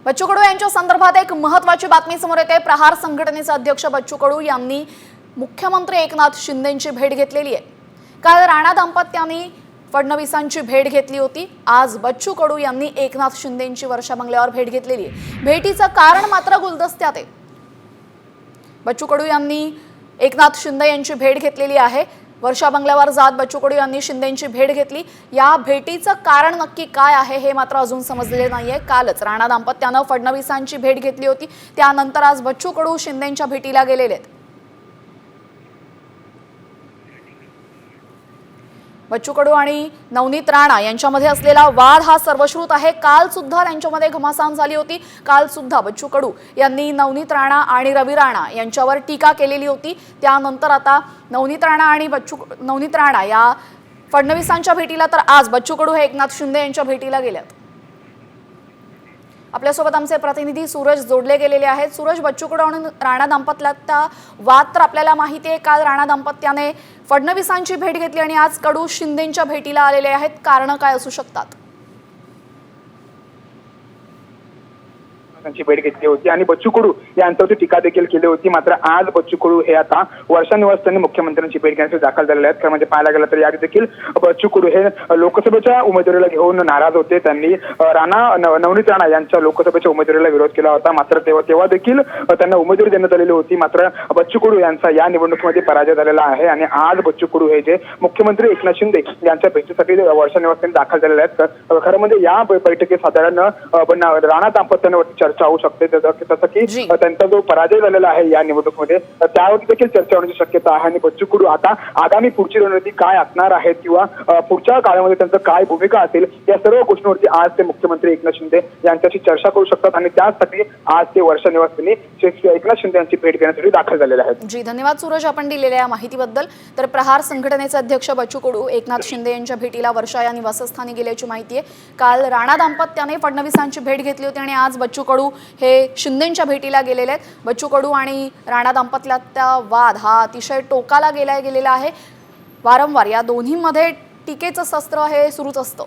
बच्चू कडू यांच्या संदर्भात एक महत्त्वाची बातमी समोर येते। प्रहार संघटनेचे अध्यक्ष बच्चू कडू यांनी मुख्यमंत्री एकनाथ शिंदेंची भेट घेतलेली आहे। काल राणा दाम्पत्याने फडणवीसांची भेट घेतली होती। आज बच्चू कडू यांनी एकनाथ शिंदेंची वर्षा बंगल्यावर भेट घेतलेली आहे। भेटीचं कारण मात्र गुलदस्त्यात आहे। बच्चू कडू यांनी एकनाथ शिंदे यांची भेट घेतलेली आहे। वर्षा बंगल्यावर जात बच्चू कडू यांनी शिंदेंची भेट घेतली। या भेटीचं कारण नक्की काय आहे हे मात्र अजून समजलेले नाहीये। कालच राणा दाम्पत्याने फडणवीसांची भेट घेतली होती, त्यानंतर आज बच्चू कडू शिंदेंच्या भेटीला गेलेले आहेत। बच्चू कडू आणि नवनीत राणा यांच्यामध्ये असलेला वाद हा सर्वश्रुत आहे। काल सुद्धा त्यांच्यामध्ये घमासान झाली होती। काल सुद्धा बच्चू कडू यांनी नवनीत राणा आणि रवी राणा यांच्यावर टीका केलेली होती। त्यानंतर आता नवनीत राणा या फडणवीसांच्या भेटीला, तर आज बच्चू कडू हे एकनाथ शिंदे यांच्या भेटीला गेल्यात। आपल्यासोबत आमचे प्रतिनिधी सूरज जोडले गेलेले आहेत। सूरज, बच्चू कडू आणि राणा दाम्पत्याचा वाद तर आपल्याला माहिती आहे। काल राणा दाम्पत्याने फडणवीसांची भेट घेतली आणि आज कडू शिंदेंच्या भेटीला आलेले आहेत। कारण काय असू शकतात? त्यांची भेट घेतली होती आणि बच्चू कडू यांच्यावरती टीका देखील केली होती। मात्र आज बच्चू कडू हे आता वर्षा निवासस्थानी मुख्यमंत्र्यांची भेट घेण्यासाठी दाखल झालेले आहेत। खरं म्हणजे पाहायला गेलं तर याआधी देखील बच्चू कडू हे लोकसभेच्या उमेदवारीला घेऊन नाराज होते। त्यांनी नवनीत राणा यांच्या लोकसभेच्या उमेदवारीला विरोध केला होता। मात्र तेव्हा देखील त्यांना उमेदवारी देण्यात आलेली होती। मात्र बच्चू कडू यांचा या निवडणुकीमध्ये पराजय झालेला आहे आणि आज बच्चू कडू हे जे मुख्यमंत्री एकनाथ शिंदे यांच्या भेटीसाठी वर्षा निवासस्थानी दाखल झालेले आहेत। खरं म्हणजे या बैठकीत साधारण राणा दाम्पत्यावरती चर्चा होऊ शकते, जसं की त्यांचा जो पराजय झालेला आहे या निवडणुकीमध्ये त्यावर देखील चर्चा होण्याची शक्यता आहे। आणि बच्चू कडू आता आगामी पुढची रणनीती काय असणार आहे किंवा पुढच्या काळामध्ये त्यांचं काय भूमिका असेल या सर्व गोष्टींवरती आज ते मुख्यमंत्री एकनाथ शिंदे यांच्याशी चर्चा करू शकतात आणि त्यासाठी आज ते वर्षा निवासस्थानी एकनाथ शिंदे यांची भेट घेण्यासाठी दाखल झालेले आहेत। जी, धन्यवाद सूरज आपण दिलेल्या माहितीबद्दल। तर प्रहार संघटनेचे अध्यक्ष बच्चू कडू एकनाथ शिंदे यांच्या भेटीला वर्षा या निवासस्थानी गेल्याची माहिती आहे। काल राणा दाम्पत्याने फडणवीसांची भेट घेतली होती आणि आज बच्चू कडू हे शिंदेंच्या भेटीला गेलेले आहेत। बच्चू कडू आणि राणा दाम्पत्याचा वाद हा अतिशय टोकाला गेलेला आहे। वारंवार या दोन्हीमध्ये टीकेचं शस्त्र हे सुरूच असतं।